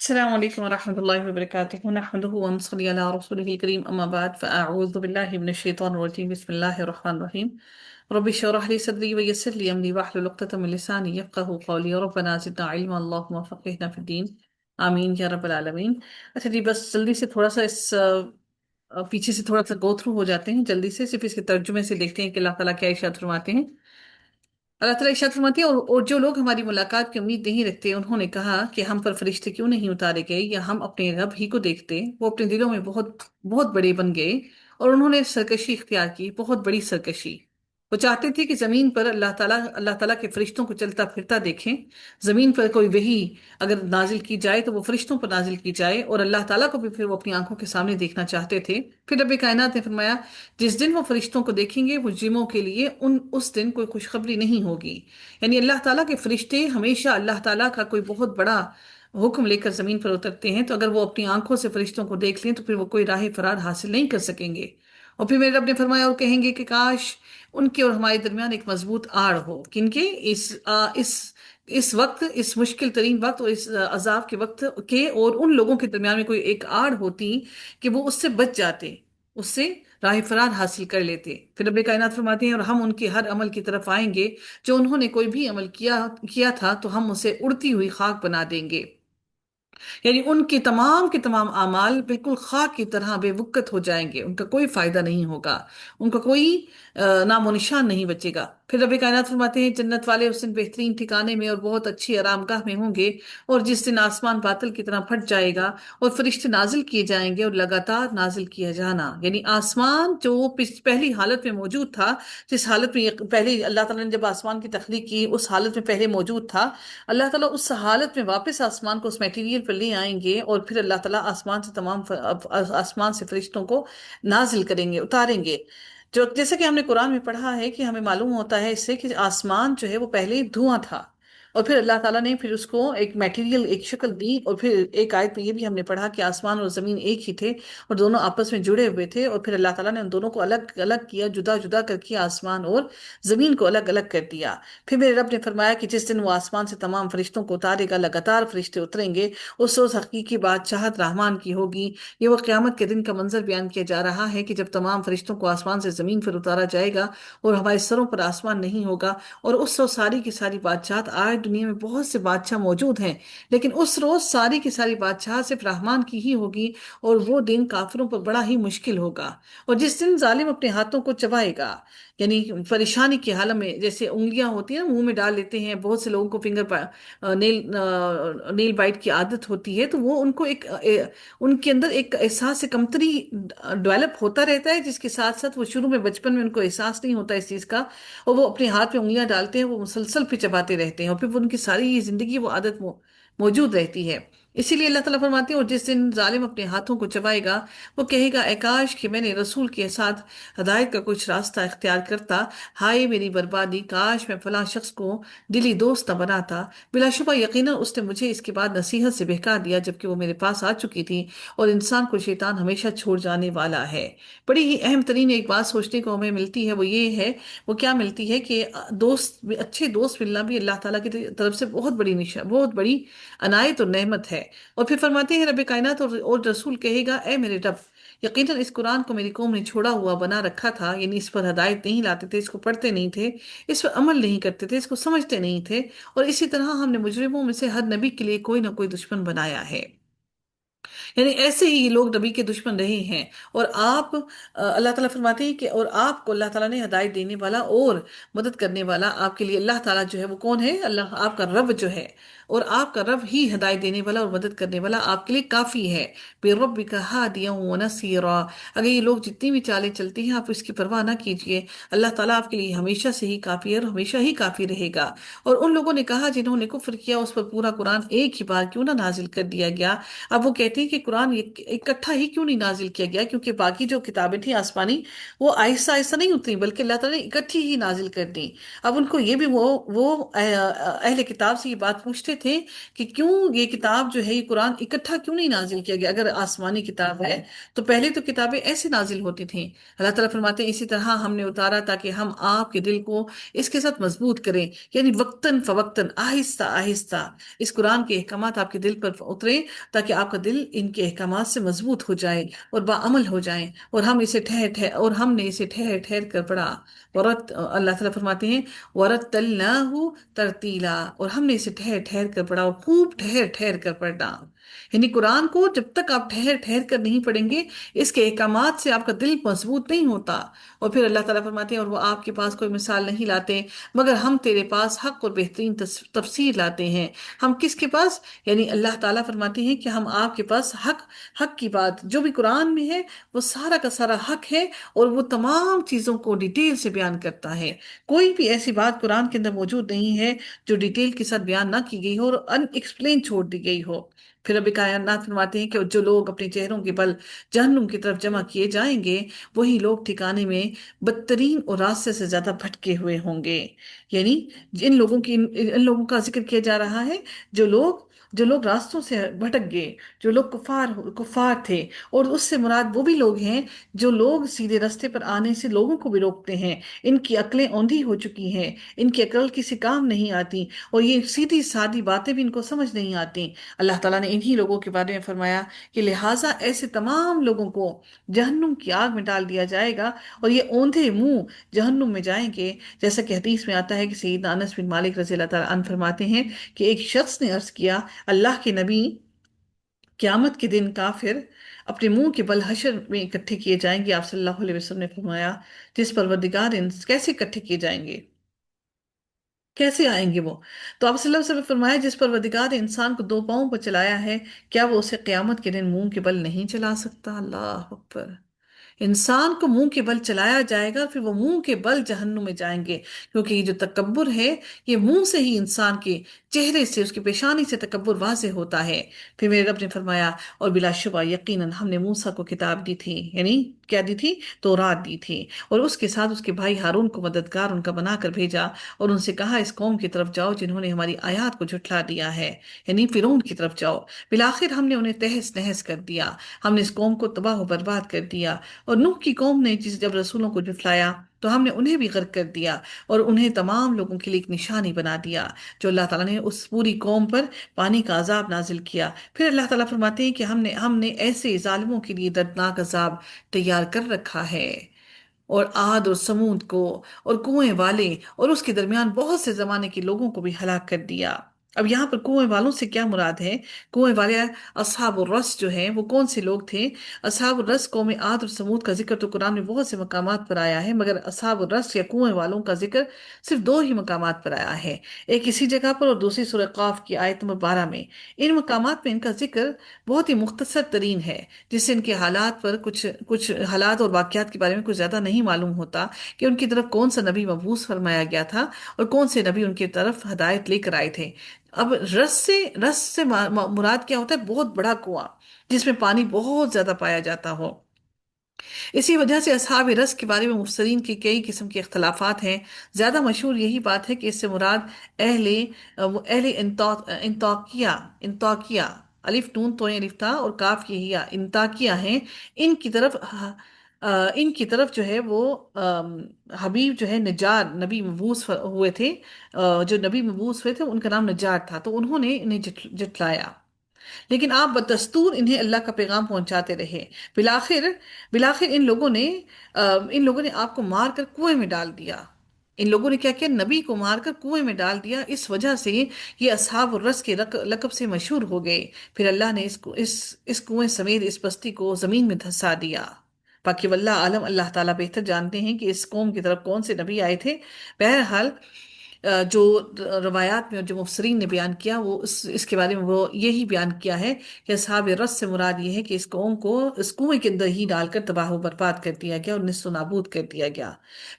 السلام عليكم ورحمة الله وبركاته. نحمده ونصلي على رسوله الكريم، أما بعد، فأعوذ بالله من الشيطان الرجيم. بسم الله الرحمن الرحيم. رب اشرح لي صدري ويسر لي أمري واحلل عقدة من لساني يفقهوا قولي. ربنا زدنا علما اللهم فقهنا في الدين، آمین یا رب العالمین. اچھا جی، بس جلدی سے تھوڑا سا اس پیچھے سے تھوڑا سا گو تھرو ہو جاتے ہیں، جلدی سے صرف اس کے ترجمے سے دیکھتے ہیں کہ اللہ تعالیٰ کیا ارشاد فرماتے ہیں. اللہ تعالیٰ ارشاد فرماتی ہے، اور جو لوگ ہماری ملاقات کی امید نہیں رکھتے انہوں نے کہا کہ ہم پر فرشتے کیوں نہیں اتارے گئے یا ہم اپنے رب ہی کو دیکھتے. وہ اپنے دلوں میں بہت بہت بڑے بن گئے اور انہوں نے سرکشی اختیار کی، بہت بڑی سرکشی. وہ چاہتے تھے کہ زمین پر اللہ تعالیٰ کے فرشتوں کو چلتا پھرتا دیکھیں. زمین پر کوئی وحی اگر نازل کی جائے تو وہ فرشتوں پر نازل کی جائے، اور اللہ تعالیٰ کو بھی پھر وہ اپنی آنکھوں کے سامنے دیکھنا چاہتے تھے. پھر رب کائنات نے فرمایا، جس دن وہ فرشتوں کو دیکھیں گے مجرموں کے لیے اس دن کوئی خوشخبری نہیں ہوگی. یعنی اللہ تعالیٰ کے فرشتے ہمیشہ اللہ تعالیٰ کا کوئی بہت بڑا حکم لے کر زمین پر اترتے ہیں، تو اگر وہ اپنی آنکھوں سے فرشتوں کو دیکھ لیں تو پھر وہ کوئی راہ فرار حاصل نہیں کر سکیں گے. اور پھر میرے رب نے فرمایا، اور کہیں گے کہ کاش ان کے اور ہمارے درمیان ایک مضبوط آڑ ہو. کن کے؟ اس وقت، اس مشکل ترین وقت اور اس عذاب کے وقت کے، اور ان لوگوں کے درمیان میں کوئی ایک آڑ ہوتی کہ وہ اس سے بچ جاتے، اس سے راہ فرار حاصل کر لیتے. پھر رب کائنات فرماتے ہیں، اور ہم ان کے ہر عمل کی طرف آئیں گے جو انہوں نے کوئی بھی عمل کیا تھا تو ہم اسے اڑتی ہوئی خاک بنا دیں گے. یعنی ان کے تمام اعمال بالکل خاک کی طرح بے وقت ہو جائیں گے، ان کا کوئی فائدہ نہیں ہوگا، ان کا کوئی نام و نشان نہیں بچے گا. پھر رب کائنات فرماتے ہیں، جنت والے اس دن بہترین ٹھکانے میں اور بہت اچھی آرام گاہ میں ہوں گے. اور جس دن آسمان بادل کی طرح پھٹ جائے گا اور فرشتے نازل کیے جائیں گے اور لگاتار نازل کیا جانا. یعنی آسمان جو پہلی حالت میں موجود تھا، جس حالت میں پہلے اللہ تعالیٰ نے جب آسمان کی تخلیق کی اس حالت میں پہلے موجود تھا، اللہ تعالیٰ اس حالت میں واپس آسمان کو اس میٹیریل پر لے آئیں گے، اور پھر اللہ تعالیٰ آسمان سے فرشتوں کو نازل کریں گے، اتاریں گے. جیسے کہ ہم نے قرآن میں پڑھا ہے کہ ہمیں معلوم ہوتا ہے اس سے کہ آسمان جو ہے وہ پہلے دھواں تھا، اور پھر اللہ تعالیٰ نے پھر اس کو ایک میٹیریل، ایک شکل دی. اور پھر ایک آیت میں یہ بھی ہم نے پڑھا کہ آسمان اور زمین ایک ہی تھے اور دونوں آپس میں جڑے ہوئے تھے، اور پھر اللہ تعالیٰ نے ان دونوں کو الگ الگ کیا، جدا جدا کر کے آسمان اور زمین کو الگ الگ کر دیا. پھر میرے رب نے فرمایا کہ جس دن وہ آسمان سے تمام فرشتوں کو اتارے گا، لگاتار فرشتے اتریں گے، اس روز حقیقی بادشاہت رحمان کی ہوگی. یہ وہ قیامت کے دن کا منظر بیان کیا جا رہا ہے کہ جب تمام فرشتوں کو آسمان سے زمین پر اتارا جائے گا اور ہمارے سروں پر آسمان نہیں ہوگا. اور اس روز ساری کی ساری بادشاہت، آج دنیا میں بہت سے بادشاہ موجود ہیں لیکن اس روز ساری کی ساری بادشاہت صرف رحمان کی ہی ہوگی، اور وہ دن کافروں پر بڑا ہی مشکل ہوگا. اور جس دن ظالم اپنے ہاتھوں کو چبائے گا، یعنی پریشانی کے حال میں، جیسے انگلیاں ہوتی ہیں نا، منہ میں ڈال لیتے ہیں، بہت سے لوگوں کو نیل بائٹ کی عادت ہوتی ہے، تو وہ ان کو ان کے اندر ایک احساس کمتری ڈیولپ ہوتا رہتا ہے، جس کے ساتھ ساتھ وہ شروع میں بچپن میں ان کو احساس نہیں ہوتا اس چیز کا، اور وہ اپنے ہاتھ میں انگلیاں ڈالتے ہیں، وہ مسلسل پھر چباتے رہتے ہیں، اور پھر وہ ان کی ساری زندگی وہ عادت موجود رہتی ہے. اسی لیے اللہ تعالیٰ فرماتے ہیں، اور جس دن ظالم اپنے ہاتھوں کو چبائے گا وہ کہے گا، اے کاش کہ میں نے رسول کے ساتھ ہدایت کا کچھ راستہ اختیار کرتا. ہائے میری بربادی، کاش میں فلاں شخص کو دلی دوست نہ بناتا. بلا شبہ یقیناً اس نے مجھے اس کے بعد نصیحت سے بہکا دیا جبکہ وہ میرے پاس آ چکی تھی، اور انسان کو شیطان ہمیشہ چھوڑ جانے والا ہے. بڑی ہی اہم ترین ایک بات سوچنے کو ہمیں ملتی ہے، وہ یہ ہے، وہ کیا ملتی ہے کہ اچھے دوست ملنا بھی اللہ تعالیٰ کی طرف سے بہت بڑی عنایت اور نعمت ہے. اور پھر فرماتے ہیں رب کائنات اور رسول کہے گا، اے میرے رب، یقیناً اس قرآن کو میری قوم نے چھوڑا ہوا بنا رکھا تھا. یعنی اس پر ہدایت نہیں لاتے تھے، اس کو پڑھتے نہیں تھے، اس پر عمل نہیں کرتے تھے، اس کو سمجھتے نہیں تھے. اور اسی طرح ہم نے مجرموں میں سے ہر نبی کے لیے کوئی نہ کوئی دشمن بنایا ہے. یعنی ایسے ہی یہ لوگ نبی کے دشمن رہے ہیں. اور اللہ تعالیٰ فرماتے ہیں کہ اور آپ کو اللہ تعالیٰ نے ہدایت دینے والا اور مدد کرنے والا آپ کے لیے اللہ تعالیٰ جو ہے وہ کون ہے؟ اللہ، آپ کا رب جو ہے، اور آپ کا رب ہی ہدایت دینے والا اور مدد کرنے والا آپ کے لیے کافی ہے. بِرَبِّكَ هَادِيًا وَنَصِيرًا. اگر یہ لوگ جتنی بھی چالیں چلتے ہیں آپ اس کی پرواہ نہ کیجیے، اللہ تعالیٰ آپ کے لیے ہمیشہ سے ہی کافی ہے اور ہمیشہ ہی کافی رہے گا. اور ان لوگوں نے کہا جنہوں نے کفر کیا، اس پر پورا قرآن ایک ہی بار کیوں نہ نازل کر دیا گیا؟ اب وہ کہتے کہتے ہیں کہ قرآن اکٹھا ہی کیوں نہیں نازل کیا گیا، کیونکہ باقی جو کتابیں تھیں آسمانی وہ آہستہ آہستہ نہیں اتری بلکہ اللہ تعالیٰ نے اکٹھی ہی نازل کر دی۔ اب ان کو یہ بھی وہ اہل کتاب سے یہ بات پوچھتے تھے کہ کیوں یہ کتاب جو ہے یہ قرآن اکٹھا کیوں نہیں نازل کیا گیا، اگر آسمانی کتاب ہے تو پہلے تو کتابیں ایسے نازل ہوتی تھیں۔ اللہ تعالیٰ فرماتے ہیں اسی طرح ہم نے اتارا تاکہ ہم آپ کے دل کو اس کے ساتھ مضبوط کریں، یعنی وقتاً فوقتاً آہستہ آہستہ اس قرآن کے احکامات آپ کے دل پر اتریں، تاکہ آپ کا دل ان کے احکامات سے مضبوط ہو جائے اور باعمل ہو جائیں، اور ہم نے اسے ٹھہر ٹھہر کر پڑھا۔ اللہ تعالیٰ فرماتے ہیں وَرَتَّلْنَاهُ ترتیلا، اور ہم نے اسے ٹھہر ٹھہر کر پڑھا، اور خوب ٹھہر ٹھہر کر پڑھنا۔ یعنی قرآن کو جب تک آپ ٹھہر ٹھہر کر نہیں پڑھیں گے، اس کے احکامات سے آپ کا دل مضبوط نہیں ہوتا۔ اور پھر اللہ تعالیٰ فرماتے ہیں اور وہ آپ کے پاس کوئی مثال نہیں لاتے مگر ہم تیرے پاس حق اور بہترین تفسیر لاتے ہیں۔ ہم کس کے پاس؟ یعنی اللہ تعالیٰ فرماتے ہیں کہ ہم آپ کے پاس حق کی بات جو بھی قرآن میں ہے وہ سارا کا سارا حق ہے، اور وہ تمام چیزوں کو ڈیٹیل سے بیان کرتا ہے۔ کوئی بھی ایسی بات قرآن کے اندر موجود نہیں ہے جو ڈیٹیل کے ساتھ بیان نہ کی گئی ہو اور ان ایکسپلین چھوڑ دی گئی ہو۔ پھر ابھی کائنات فرماتے ہیں کہ جو لوگ اپنے چہروں کے بل جہنم کی طرف جمع کیے جائیں گے وہی لوگ ٹھکانے میں بدترین اور راستے سے زیادہ بھٹکے ہوئے ہوں گے۔ یعنی ان لوگوں کا ذکر کیا جا رہا ہے جو لوگ راستوں سے بھٹک گئے، جو لوگ کفار تھے، اور اس سے مراد وہ بھی لوگ ہیں جو لوگ سیدھے راستے پر آنے سے لوگوں کو بھی روکتے ہیں۔ ان کی عقلیں اوندھی ہو چکی ہیں، ان کی عقل کسی کام نہیں آتی، اور یہ سیدھی سادی باتیں بھی ان کو سمجھ نہیں آتی۔ اللہ تعالیٰ نے انہی لوگوں کے بارے میں فرمایا کہ لہٰذا ایسے تمام لوگوں کو جہنم کی آگ میں ڈال دیا جائے گا، اور یہ اوندھے منہ جہنم میں جائیں گے۔ جیسا کہ حدیث میں آتا ہے کہ سیدنا انس بن مالک رضی اللہ تعالیٰ عنہ فرماتے ہیں کہ ایک شخص نے عرض کیا، اللہ کے نبی، قیامت کے دن کافر اپنے منہ کے بل حشر میں اکٹھے کیے جائیں گے؟ آپ صلی اللہ علیہ وسلم نے فرمایا جس پروردگار کیسے اکٹھے کیے جائیں گے، کیسے آئیں گے وہ؟ تو آپ صلی اللہ علیہ وسلم نے فرمایا جس پروردگار نے انسان کو دو پاؤں پر چلایا ہے، کیا وہ اسے قیامت کے دن منہ کے بل نہیں چلا سکتا؟ اللہ اکبر! انسان کو منہ کے بل چلایا جائے گا، پھر وہ منہ کے بل جہنم میں جائیں گے، کیونکہ یہ جو تکبر ہے یہ منہ سے ہی انسان کے چہرے سے، اس کی پیشانی سے تکبر واضح ہوتا ہے۔ پھر میرے رب نے فرمایا اور بلا شبہ یقیناً ہم نے موسیٰ کو کتاب دی تھی، یعنی کیا دی تھی؟ تورات دی تھی، اور اس کے ساتھ اس کے بھائی ہارون کو مددگار ان کا بنا کر بھیجا، اور ان سے کہا اس قوم کی طرف جاؤ جنہوں نے ہماری آیات کو جھٹلا دیا ہے، یعنی فرعون کی طرف جاؤ۔ بالآخر ہم نے انہیں تہس نہس کر دیا، ہم نے اس قوم کو تباہ و برباد کر دیا۔ اور نوح کی قوم نے جب رسولوں کو جھٹلایا تو ہم نے انہیں بھی غرق کر دیا، اور انہیں تمام لوگوں کے لیے ایک نشانی بنا دیا، جو اللہ تعالیٰ نے اس پوری قوم پر پانی کا عذاب نازل کیا۔ پھر اللہ تعالیٰ فرماتے ہیں کہ ہم نے ایسے ظالموں کے لیے دردناک عذاب تیار کر رکھا ہے، اور عاد اور سمود کو اور کنویں والے اور اس کے درمیان بہت سے زمانے کے لوگوں کو بھی ہلاک کر دیا۔ اب یہاں پر کنویں والوں سے کیا مراد ہے؟ کنویں والے اصحاب الرس جو ہیں وہ کون سے لوگ تھے؟ اصحاب الرس قوم عاد اور سمود کا ذکر تو قرآن میں بہت سے مقامات پر آیا ہے، مگر اصحاب الرس یا کنویں والوں کا ذکر صرف دو ہی مقامات پر آیا ہے، ایک اسی جگہ پر اور دوسری سورہ قاف کی آیت نمبر 12 میں۔ ان مقامات میں ان کا ذکر بہت ہی مختصر ترین ہے، جس سے ان کے حالات پر کچھ حالات اور واقعات کے بارے میں کچھ زیادہ نہیں معلوم ہوتا کہ ان کی طرف کون سا نبی مبعوث فرمایا گیا تھا اور کون سے نبی ان کی طرف ہدایت لے کر آئے تھے۔ اب رس سے مراد کیا ہوتا ہے؟ بہت بڑا کنواں جس میں پانی بہت زیادہ پایا جاتا ہو۔ اسی وجہ سے اصحاب رس کے بارے میں مفسرین کی کئی قسم کے اختلافات ہیں۔ زیادہ مشہور یہی بات ہے کہ اس سے مراد اہل انطاکیہ، الف نون تو الف تھا اور کاف یہ ہیا، انطاکیہ ہیں۔ ان کی طرف جو ہے وہ حبیب جو ہے نجار نبی مبعوث ہوئے تھے، جو نبی مبعوث ہوئے تھے ان کا نام نجار تھا، تو انہوں نے انہیں جٹلایا، لیکن آپ بدستور انہیں اللہ کا پیغام پہنچاتے رہے۔ بالآخر ان لوگوں نے آپ کو مار کر کنویں میں ڈال دیا۔ ان لوگوں نے کیا کیا؟ نبی کو مار کر کنویں میں ڈال دیا، اس وجہ سے یہ اصحاب الرس کے لقب سے مشہور ہو گئے۔ پھر اللہ نے اس کنویں سمیت اس بستی کو زمین میں دھسا دیا۔ باقی واللہ عالم، اللہ تعالیٰ بہتر جانتے ہیں کہ اس قوم کی طرف کون سے نبی آئے تھے۔ بہرحال جو روایات میں اور جو مفسرین نے بیان کیا وہ اس کے بارے میں وہ یہی بیان کیا ہے کہ اصحاب رس سے مراد یہ ہے کہ اس قوم کو اس کنویں کے اندر ہی ڈال کر تباہ و برباد کر دیا گیا اور نصف و نابود کر دیا گیا۔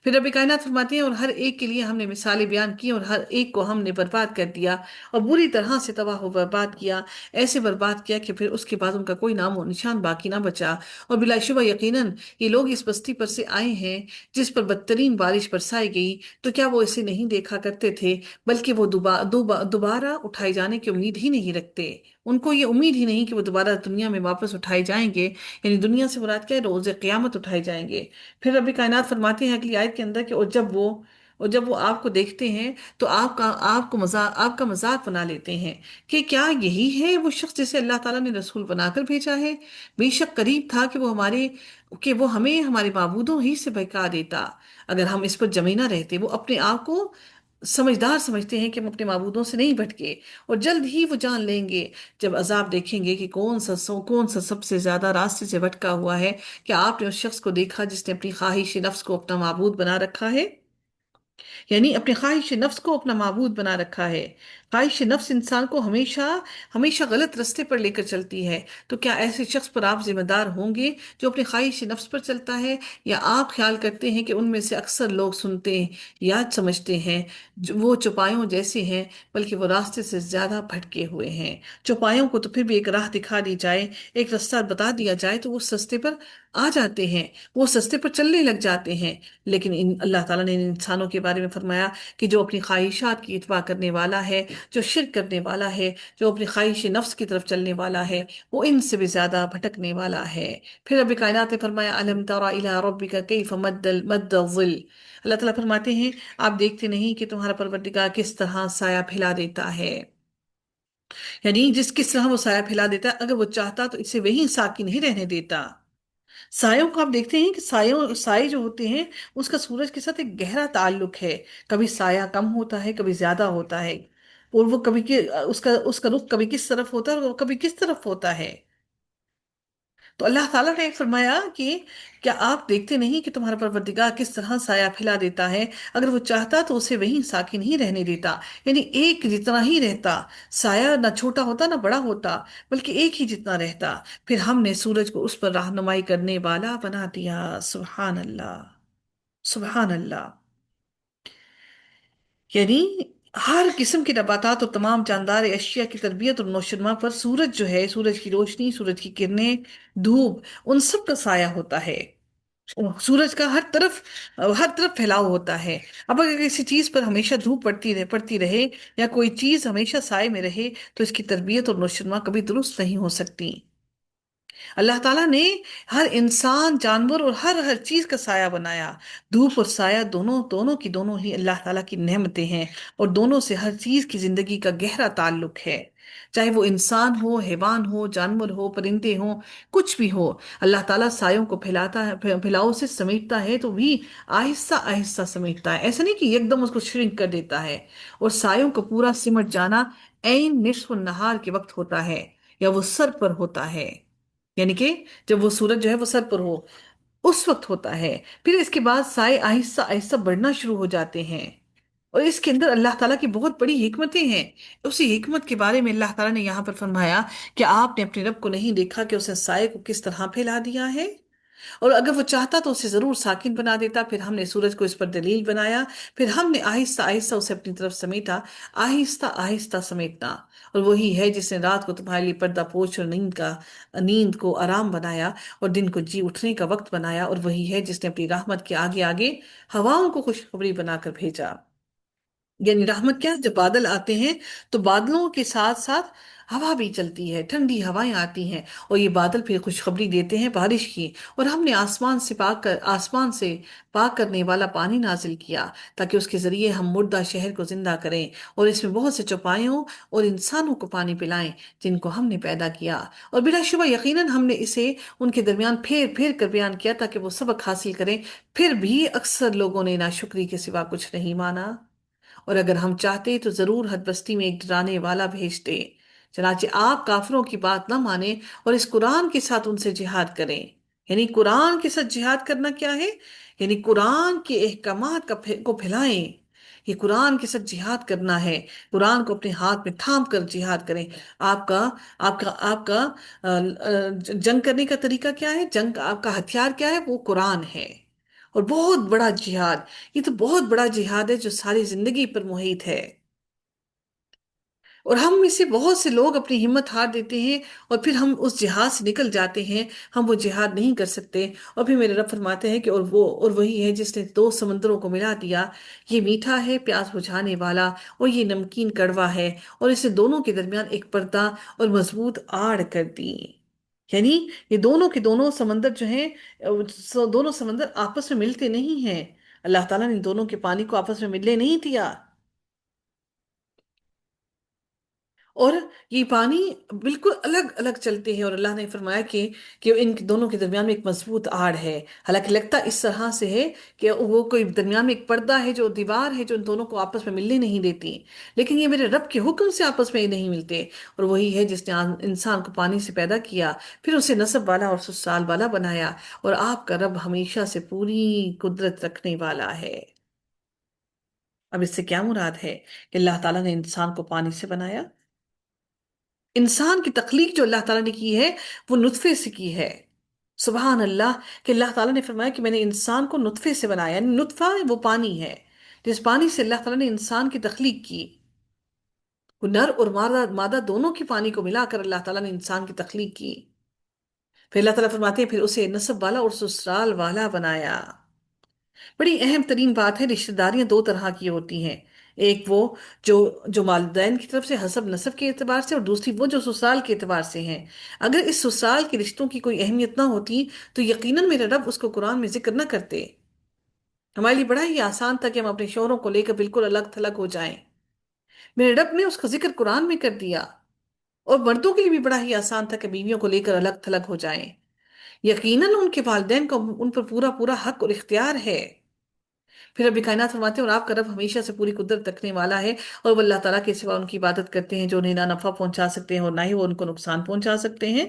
پھر رب کائنات فرماتے ہیں اور ہر ایک کے لیے ہم نے مثالیں بیان کی اور ہر ایک کو ہم نے برباد کر دیا اور بری طرح سے تباہ و برباد کیا، ایسے برباد کیا کہ پھر اس کے بعد ان کا کوئی نام و نشان باقی نہ بچا۔ اور بلا شبہ یقیناً یہ لوگ اس بستی پر سے آئے ہیں جس پر بدترین بارش برسائی گئی، تو کیا وہ اسے نہیں دیکھا کرتے تھے؟ بلکہ وہ دوبارہ اٹھائے جانے کی امید ہی نہیں رکھتے۔ ان کو یہ امید ہی نہیں کہ وہ دوبارہ دنیا میں واپس اٹھائے جائیں گے، یعنی دنیا سے مراد کیا ہے؟ روز قیامت اٹھائے جائیں گے۔ پھر رب کائنات فرماتے ہیں اگلی آیت کے اندر کہ اور جب وہ آپ کو دیکھتے ہیں تو آپ کا مذاق بنا لیتے ہیں کہ کیا یہی ہے وہ شخص جسے اللہ تعالیٰ نے رسول بنا کر بھیجا ہے؟ بے شک قریب تھا کہ وہ ہمیں ہمارے معبودوں ہی سے بہکا دیتا اگر ہم اس پر جمے نہ رہتے۔ وہ اپنے آپ کو سمجھدار سمجھتے ہیں کہ ہم اپنے معبودوں سے نہیں بھٹکے، اور جلد ہی وہ جان لیں گے جب عذاب دیکھیں گے کہ کون سا سب سے زیادہ راستے سے بھٹکا ہوا ہے۔ کیا آپ نے اس شخص کو دیکھا جس نے اپنی خواہش نفس کو اپنا معبود بنا رکھا ہے؟ یعنی اپنے خواہش نفس کو اپنا معبود بنا رکھا ہے۔ خواہش نفس انسان کو ہمیشہ ہمیشہ غلط رستے پر لے کر چلتی ہے۔ تو کیا ایسے شخص پر آپ ذمہ دار ہوں گے جو اپنے خواہش نفس پر چلتا ہے؟ یا آپ خیال کرتے ہیں کہ ان میں سے اکثر لوگ سنتے یا سمجھتے ہیں وہ چوپایوں جیسے ہیں، بلکہ وہ راستے سے زیادہ بھٹکے ہوئے ہیں۔ چوپایوں کو تو پھر بھی ایک راہ دکھا دی جائے، ایک رستہ بتا دیا جائے تو وہ سستے پر آ جاتے ہیں، وہ سستے پر چلنے لگ جاتے ہیں۔ لیکن اللہ تعالیٰ نے ان انسانوں کے بارے میں فرمایا کہ جو اپنی خواہشات کی اتباع کرنے والا ہے، جو شرک کرنے والا ہے، جو اپنی خواہش نفس کی طرف چلنے والا ہے، وہ ان سے بھی زیادہ بھٹکنے والا ہے۔ پھر رب کائنات نے فرمایا الم تر الی ربک کیف مد الظل۔ اللہ تعالیٰ فرماتے ہیں آپ دیکھتے نہیں کہ تمہارا پروردگار کس طرح سایہ پھیلا دیتا ہے، یعنی کس طرح وہ سایہ پھیلا دیتا ہے، اگر وہ چاہتا تو اسے وہیں ساکن نہیں رہنے دیتا۔ سایوں کو آپ دیکھتے ہیں کہ سائے جو ہوتے ہیں اس کا سورج کے ساتھ ایک گہرا تعلق ہے۔ کبھی سایہ کم ہوتا ہے، کبھی زیادہ ہوتا ہے، اور وہ کبھی اس کا رخ کبھی کس طرف ہوتا ہے اور کبھی کس طرف ہوتا ہے۔ تو اللہ تعالیٰ نے فرمایا کہ کیا آپ دیکھتے نہیں کہ تمہارا پروردگار کس طرح سایہ پھیلا دیتا ہے؟ اگر وہ چاہتا تو اسے وہیں ساکن ہی رہنے دیتا، یعنی ایک جتنا ہی رہتا، سایہ نہ چھوٹا ہوتا نہ بڑا ہوتا، بلکہ ایک ہی جتنا رہتا۔ پھر ہم نے سورج کو اس پر رہنمائی کرنے والا بنا دیا۔ سبحان اللہ، سبحان اللہ۔ یعنی ہر قسم کے نباتات اور تمام جاندار اشیاء کی تربیت اور نوشرما پر سورج جو ہے، سورج کی روشنی، سورج کی کرنیں، دھوپ، ان سب کا سایہ ہوتا ہے۔ سورج کا ہر طرف پھیلاؤ ہوتا ہے۔ اب اگر کسی چیز پر ہمیشہ دھوپ پڑتی رہے یا کوئی چیز ہمیشہ سائے میں رہے تو اس کی تربیت اور نشوونما کبھی درست نہیں ہو سکتی۔ اللہ تعالیٰ نے ہر انسان، جانور اور ہر چیز کا سایہ بنایا۔ دھوپ اور سایہ دونوں دونوں کی دونوں ہی اللہ تعالیٰ کی نعمتیں ہیں، اور دونوں سے ہر چیز کی زندگی کا گہرا تعلق ہے، چاہے وہ انسان ہو، حیوان ہو، جانور ہو، پرندے ہوں، کچھ بھی ہو۔ اللہ تعالیٰ سایوں کو پھیلاتا ہے، پھیلاؤ سے سمیٹتا ہے تو بھی آہستہ آہستہ سمیٹتا ہے، ایسا نہیں کہ یکدم اس کو شرنک کر دیتا ہے۔ اور سایوں کا پورا سمٹ جانا عین نصف النہار کے وقت ہوتا ہے، یا وہ سر پر ہوتا ہے، یعنی کہ جب وہ سورج جو ہے وہ سر پر ہو اس وقت ہوتا ہے۔ پھر اس کے بعد سائے آہستہ آہستہ بڑھنا شروع ہو جاتے ہیں، اور اس کے اندر اللہ تعالیٰ کی بہت بڑی حکمتیں ہیں۔ اسی حکمت کے بارے میں اللہ تعالیٰ نے یہاں پر فرمایا کہ آپ نے اپنے رب کو نہیں دیکھا کہ اس نے سائے کو کس طرح پھیلا دیا ہے؟ اور اگر وہ چاہتا تو اسے ضرور ساکن بنا دیتا۔ پھر ہم نے سورج کو اس پر دلیل بنایا، پھر ہم نے آہستہ آہستہ اسے اپنی طرف سمیٹا، آہستہ آہستہ سمیٹنا۔ اور وہی ہے جس نے رات کو تمہارے لیے پردہ پوش اور نیند کو آرام بنایا، اور دن کو جی اٹھنے کا وقت بنایا، اور وہی ہے جس نے اپنی رحمت کے آگے آگے ہواؤں کو خوشخبری بنا کر بھیجا۔ یعنی رحمت کیا؟ جب بادل آتے ہیں تو بادلوں کے ساتھ ساتھ ہوا بھی چلتی ہے، ٹھنڈی ہوائیں آتی ہیں، اور یہ بادل پھر خوشخبری دیتے ہیں بارش کی۔ اور ہم نے آسمان سے پاک کرنے والا پانی نازل کیا تاکہ اس کے ذریعے ہم مردہ شہر کو زندہ کریں، اور اس میں بہت سے چوپایوں اور انسانوں کو پانی پلائیں جن کو ہم نے پیدا کیا۔ اور بلا شبہ یقیناً ہم نے اسے ان کے درمیان پھیر پھیر کر بیان کیا تاکہ وہ سبق حاصل کریں۔ پھر بھی اکثر لوگوں نے ناشکری کے سوا کچھ نہیں مانا، اور اگر ہم چاہتے تو ضرور حد بستی میں ایک ڈرانے والا بھیجتے۔ چنانچہ آپ کافروں کی بات نہ مانیں اور اس قرآن کے ساتھ ان سے جہاد کریں۔ یعنی قرآن کے ساتھ جہاد کرنا کیا ہے؟ یعنی قرآن کے احکامات کو پھیلائیں، یہ قرآن کے ساتھ جہاد کرنا ہے، قرآن کو اپنے ہاتھ میں تھام کر جہاد کریں۔ آپ کا آپ کا جنگ کرنے کا طریقہ کیا ہے؟ جنگ کا آپ کا ہتھیار کیا ہے؟ وہ قرآن ہے۔ اور بہت بڑا جہاد، یہ تو بہت بڑا جہاد ہے جو ساری زندگی پر محیط ہے۔ اور ہم میں سے بہت سے لوگ اپنی ہمت ہار دیتے ہیں، اور پھر ہم اس جہاد سے نکل جاتے ہیں، ہم وہ جہاد نہیں کر سکتے۔ اور پھر میرے رب فرماتے ہیں کہ اور وہی ہے جس نے دو سمندروں کو ملا دیا، یہ میٹھا ہے پیاس بجھانے والا، اور یہ نمکین کڑوا ہے، اور اس نے دونوں کے درمیان ایک پردہ اور مضبوط آڑ کر دی۔ یعنی یہ دونوں کے دونوں سمندر جو ہیں، دونوں سمندر آپس میں ملتے نہیں ہیں۔ اللہ تعالیٰ نے ان دونوں کے پانی کو آپس میں ملنے نہیں دیا، اور یہ پانی بالکل الگ الگ چلتے ہیں، اور اللہ نے فرمایا کہ ان دونوں کے درمیان میں ایک مضبوط آڑ ہے۔ حالانکہ لگتا اس طرح سے ہے کہ وہ کوئی درمیان میں ایک پردہ ہے، جو دیوار ہے جو ان دونوں کو آپس میں ملنے نہیں دیتی، لیکن یہ میرے رب کے حکم سے آپس میں نہیں ملتے۔ اور وہی ہے جس نے انسان کو پانی سے پیدا کیا، پھر اسے نسب والا اور سسرال والا بنایا، اور آپ کا رب ہمیشہ سے پوری قدرت رکھنے والا ہے۔ اب اس سے کیا مراد ہے کہ اللہ تعالیٰ نے انسان کو پانی سے بنایا؟ انسان کی تخلیق جو اللہ تعالیٰ نے کی ہے وہ نطفے سے کی ہے۔ سبحان اللہ، کہ اللہ تعالیٰ نے فرمایا کہ میں نے انسان کو نطفے سے بنایا، یعنی نطفہ وہ پانی ہے، جس پانی سے اللہ تعالیٰ نے انسان کی تخلیق کی۔ وہ نر اور مادہ دونوں کی پانی کو ملا کر اللہ تعالیٰ نے انسان کی تخلیق کی۔ پھر اللہ تعالیٰ فرماتے ہیں پھر اسے نسب والا اور سسرال والا بنایا۔ بڑی اہم ترین بات ہے، رشتہ داریاں دو طرح کی ہوتی ہیں، ایک وہ جو جو والدین کی طرف سے حسب نسب کے اعتبار سے، اور دوسری وہ جو سسرال کے اعتبار سے ہیں۔ اگر اس سسرال کے رشتوں کی کوئی اہمیت نہ ہوتی تو یقیناً میرے رب اس کو قرآن میں ذکر نہ کرتے۔ ہمارے لیے بڑا ہی آسان تھا کہ ہم اپنے شوہروں کو لے کر بالکل الگ تھلگ ہو جائیں، میرے رب نے اس کا ذکر قرآن میں کر دیا۔ اور مردوں کے لیے بھی بڑا ہی آسان تھا کہ بیویوں کو لے کر الگ تھلگ ہو جائیں، یقیناً ان کے والدین کو ان پر پورا پورا حق اور اختیار ہے۔ پھر رب کائنات فرماتے ہیں اور آپ کا رب ہمیشہ سے پوری قدرت رکھنے والا ہے، اور وہ اللہ تعالیٰ کے سوا ان کی عبادت کرتے ہیں جو انہیں نہ نفع پہنچا سکتے ہیں اور نہ ہی وہ ان کو نقصان پہنچا سکتے ہیں،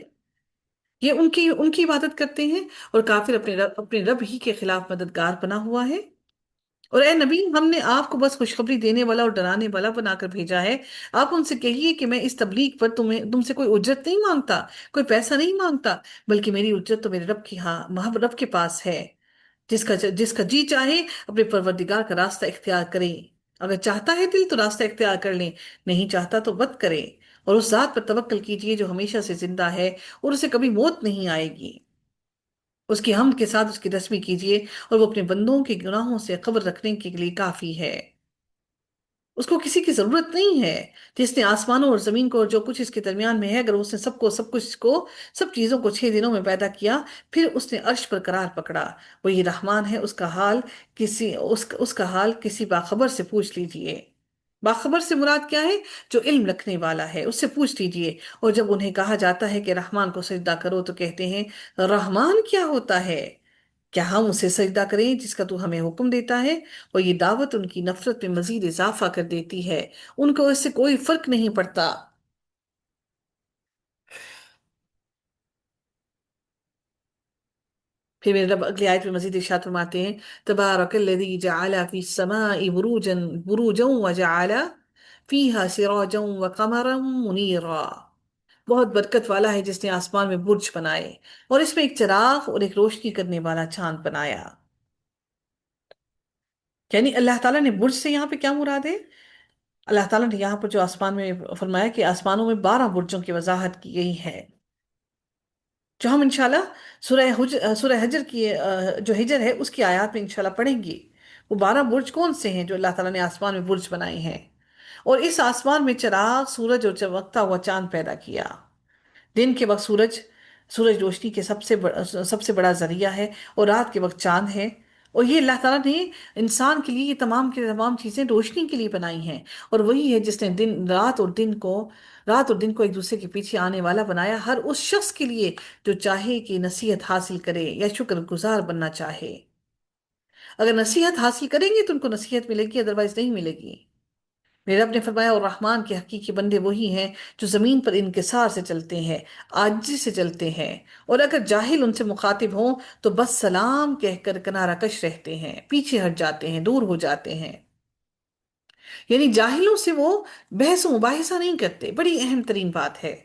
یہ ان کی عبادت کرتے ہیں، اور کافر اپنے رب ہی کے خلاف مددگار بنا ہوا ہے۔ اور اے نبی، ہم نے آپ کو بس خوشخبری دینے والا اور ڈرانے والا بنا کر بھیجا ہے۔ آپ ان سے کہیے کہ میں اس تبلیغ پر تم سے کوئی اجرت نہیں مانگتا، کوئی پیسہ نہیں مانگتا، بلکہ میری اجرت تو میرے رب کی، ہاں رب کے پاس ہے۔ جس کا جی چاہے اپنے پروردگار کا راستہ اختیار کرے، اگر چاہتا ہے دل تو راستہ اختیار کر لیں، نہیں چاہتا تو مت کرے۔ اور اس ذات پر توکل کیجئے جو ہمیشہ سے زندہ ہے اور اسے کبھی موت نہیں آئے گی۔ اس کی حمد کے ساتھ اس کی تسبیح کیجئے، اور وہ اپنے بندوں کے گناہوں سے خبر رکھنے کے لیے کافی ہے۔ اس کو کسی کی ضرورت نہیں ہے، جس نے آسمانوں اور زمین کو اور جو کچھ اس کے درمیان میں ہے، اگر اس نے سب چیزوں کو 6 دنوں میں پیدا کیا، پھر اس نے عرش پر قرار پکڑا، وہ یہ رحمان ہے، اس کا حال کسی باخبر سے پوچھ لیجئے۔ باخبر سے مراد کیا ہے؟ جو علم رکھنے والا ہے، اس سے پوچھ لیجئے۔ اور جب انہیں کہا جاتا ہے کہ رحمان کو سجدہ کرو تو کہتے ہیں رحمان کیا ہوتا ہے؟ کیا ہم اسے سجدہ کریں جس کا تو ہمیں حکم دیتا ہے؟ اور یہ دعوت ان کی نفرت میں مزید اضافہ کر دیتی ہے، ان کو اس سے کوئی فرق نہیں پڑتا۔ پھر میرے رب اگلی آیت میں مزید ارشاد فرماتے ہیں تبارک الذی جعل فی السماء بروجا وجعل فیہا سراجا وقمرا منیرا۔ بہت برکت والا ہے جس نے آسمان میں برج بنائے اور اس میں ایک چراغ اور ایک روشنی کرنے والا چاند بنایا۔ یعنی اللہ تعالیٰ نے برج سے یہاں پہ کیا مراد ہے؟ اللہ تعالیٰ نے یہاں پر جو آسمان میں فرمایا کہ آسمانوں میں 12 برجوں کی وضاحت کی گئی ہے، جو ہم انشاءاللہ سورہ حجر کی جو ہجر ہے اس کی آیات میں انشاءاللہ پڑھیں گی۔ وہ 12 برج کون سے ہیں جو اللہ تعالیٰ نے آسمان میں برج بنائے ہیں؟ اور اس آسمان میں چراغ، سورج اور چمکتا ہوا چاند پیدا کیا۔ دن کے وقت سورج روشنی کے سب سے بڑا ذریعہ ہے، اور رات کے وقت چاند ہے۔ اور یہ اللہ تعالیٰ نے انسان کے لیے یہ تمام کی تمام چیزیں روشنی کے لیے بنائی ہیں، اور وہی ہے جس نے رات اور دن کو ایک دوسرے کے پیچھے آنے والا بنایا، ہر اس شخص کے لیے جو چاہے کہ نصیحت حاصل کرے یا شکر گزار بننا چاہے۔ اگر نصیحت حاصل کریں گے تو ان کو نصیحت ملے گی، ادروائز نہیں ملے گی۔ میرے رب نے فرمایا اور رحمان کے حقیقی بندے وہی ہیں جو زمین پر انکسار سے چلتے ہیں، عاجزی سے چلتے ہیں، اور اگر جاہل ان سے مخاطب ہوں تو بس سلام کہہ کر کنارہ کش رہتے ہیں، پیچھے ہٹ جاتے ہیں، دور ہو جاتے ہیں۔ یعنی جاہلوں سے وہ بحث و مباحثہ نہیں کرتے، بڑی اہم ترین بات ہے۔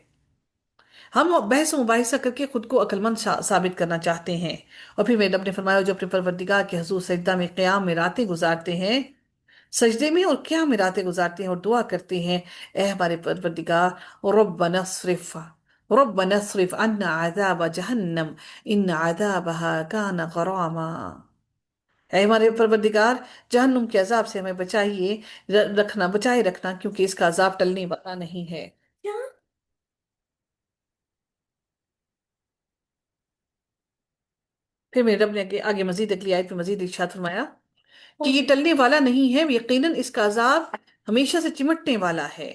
ہم بحث و مباحثہ کر کے خود کو عقل مند ثابت کرنا چاہتے ہیں، اور پھر میرے رب نے فرمایا جو اپنے پروردگار کے حضور سجدہ میں قیام میں راتیں گزارتے ہیں، سجدے میں اور قیام میں راتیں گزارتے ہیں اور دعا کرتے ہیں، اے ہمارے پروردگار، ربنا اصرف ربنا اصرف عنا عذاب جہنم ان عذابها کان غراما۔ اے ہمارے پروردگار، جہنم کے عذاب سے ہمیں بچائے رکھنا، کیونکہ اس کا عذاب ٹلنے والا نہیں ہے۔ پھر میرے رب نے آگے مزید اگلی آیت میں مزید ارشاد فرمایا کہ یہ ٹلنے والا نہیں ہے، یقیناً اس کا عذاب ہمیشہ سے چمٹنے والا ہے۔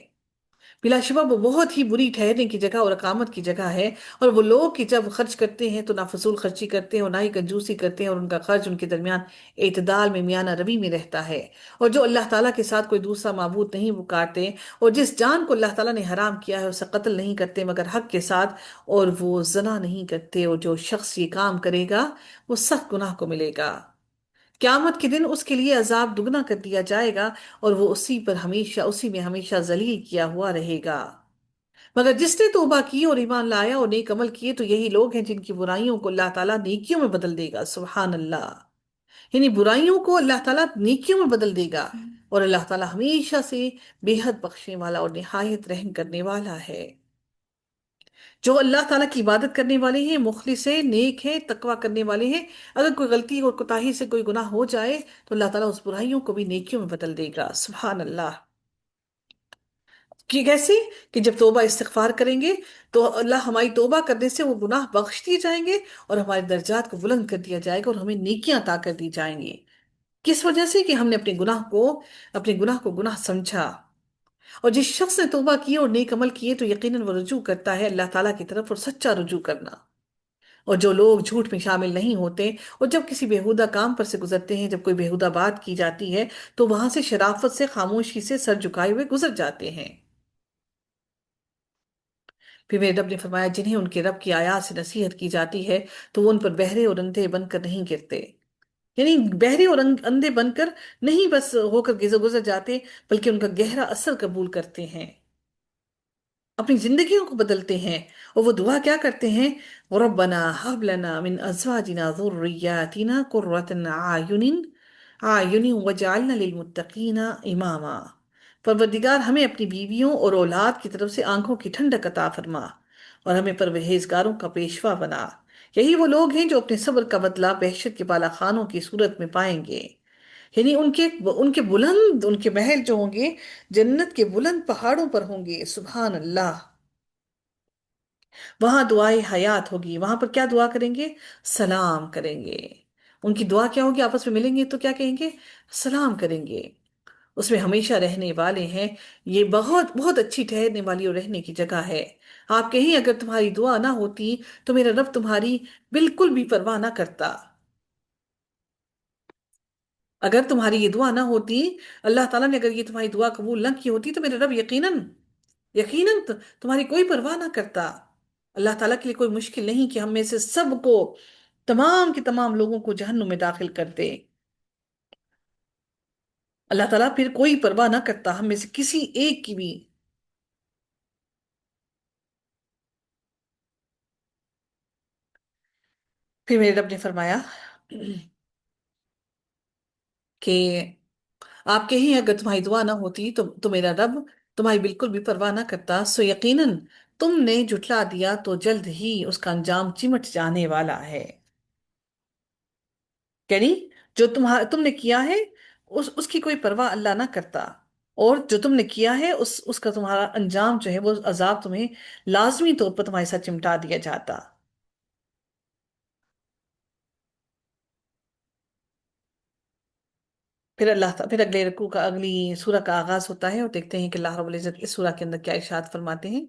بلا شبہ وہ بہت ہی بری ٹھہرنے کی جگہ اور اقامت کی جگہ ہے، اور وہ لوگ کہ جب خرچ کرتے ہیں تو نہ فضول خرچی کرتے ہیں اور نہ ہی کنجوسی کرتے ہیں، اور ان کا خرچ ان کے درمیان اعتدال میں میانہ روی میں رہتا ہے، اور جو اللہ تعالیٰ کے ساتھ کوئی دوسرا معبود نہیں پکارتے، اور جس جان کو اللہ تعالیٰ نے حرام کیا ہے اسے قتل نہیں کرتے مگر حق کے ساتھ، اور وہ زنا نہیں کرتے، اور جو شخص یہ کام کرے گا وہ سخت گناہ کو ملے گا۔ قیامت کے دن اس کے لیے عذاب دگنا کر دیا جائے گا، اور وہ اسی میں ہمیشہ ذلیل کیا ہوا رہے گا۔ مگر جس نے توبہ کی اور ایمان لایا اور نیک عمل کیے تو یہی لوگ ہیں جن کی برائیوں کو اللہ تعالیٰ نیکیوں میں بدل دے گا، سبحان اللہ۔ یعنی برائیوں کو اللہ تعالیٰ نیکیوں میں بدل دے گا، اور اللہ تعالیٰ ہمیشہ سے بے حد بخشنے والا اور نہایت رحم کرنے والا ہے۔ جو اللہ تعالیٰ کی عبادت کرنے والے ہیں، مخلص ہیں، نیک ہیں، تقوی کرنے والے ہیں، اگر کوئی غلطی اور کوتاہی سے کوئی گناہ ہو جائے تو اللہ تعالیٰ اس برائیوں کو بھی نیکیوں میں بدل دے گا، سبحان اللہ۔ کہ کیسے؟ کہ جب توبہ استغفار کریں گے تو اللہ ہماری توبہ کرنے سے وہ گناہ بخش دیے جائیں گے، اور ہمارے درجات کو بلند کر دیا جائے گا، اور ہمیں نیکیاں عطا کر دی جائیں گی۔ کس وجہ سے؟ کہ ہم نے اپنے گناہ کو گناہ سمجھا۔ اور جس شخص نے توبہ کی اور نیک عمل کیے تو یقیناً وہ رجوع کرتا ہے اللہ تعالیٰ کی طرف، اور سچا رجوع کرنا۔ اور جو لوگ جھوٹ میں شامل نہیں ہوتے، اور جب کسی بیہودہ کام پر سے گزرتے ہیں، جب کوئی بیہودہ بات کی جاتی ہے تو وہاں سے شرافت سے، خاموشی سے سر جھکائے ہوئے گزر جاتے ہیں۔ پھر میرے رب نے فرمایا جنہیں ان کے رب کی آیات سے نصیحت کی جاتی ہے تو وہ ان پر بہرے اور اندھے بن کر نہیں گرتے، یعنی بہرے اور اندھے بن کر نہیں بس ہو کر گزر جاتے، بلکہ ان کا گہرا اثر قبول کرتے ہیں، اپنی زندگیوں کو بدلتے ہیں، اور وہ دعا کیا کرتے ہیں؟ ربنا هب لنا من ازواجنا ذرياتنا قرة اعین وجعلنا للمتقین اماما۔ پروردگار ہمیں اپنی بیویوں اور اولاد کی طرف سے آنکھوں کی ٹھنڈک عطا فرما، اور ہمیں پرہیزگاروں کا پیشوا بنا۔ یہی وہ لوگ ہیں جو اپنے صبر کا بدلہ بہشت کے بالا خانوں کی صورت میں پائیں گے، یعنی ان کے محل جو ہوں گے جنت کے بلند پہاڑوں پر ہوں گے، سبحان اللہ۔ وہاں دعائے حیات ہوگی، وہاں پر کیا دعا کریں گے؟ سلام کریں گے۔ ان کی دعا کیا ہوگی؟ آپس میں ملیں گے تو کیا کہیں گے؟ سلام کریں گے۔ اس میں ہمیشہ رہنے والے ہیں، یہ بہت بہت اچھی ٹھہرنے والی اور رہنے کی جگہ ہے۔ آپ کہیں اگر تمہاری دعا نہ ہوتی تو میرا رب تمہاری بالکل بھی پرواہ نہ کرتا۔ اگر تمہاری یہ دعا نہ ہوتی، اللہ تعالیٰ نے اگر یہ تمہاری دعا قبول نہ کی ہوتی تو میرا رب یقیناً یقیناً تمہاری کوئی پرواہ نہ کرتا۔ اللہ تعالیٰ کے لیے کوئی مشکل نہیں کہ ہم میں سے سب کو، تمام کے تمام لوگوں کو جہنم میں داخل کر دے۔ اللہ تعالیٰ پھر کوئی پرواہ نہ کرتا ہم میں سے کسی ایک کی بھی۔ پھر میرے رب نے فرمایا کہ آپ کہیں اگر تمہاری دعا نہ ہوتی تو میرا رب تمہاری بالکل بھی پرواہ نہ کرتا، سو یقیناً تم نے جھٹلا دیا تو جلد ہی اس کا انجام چمٹ جانے والا ہے۔ یعنی جو تم نے کیا ہے اس کی کوئی پرواہ اللہ نہ کرتا، اور جو تم نے کیا ہے اس کا تمہارا انجام جو ہے وہ عذاب تمہیں لازمی طور پر تمہارے ساتھ چمٹا دیا جاتا۔ پھر اگلے رکوع کا، اگلی سورہ کا آغاز ہوتا ہے، اور دیکھتے ہیں کہ اللہ رب العزت اس سورہ کے اندر کیا ارشاد فرماتے ہیں۔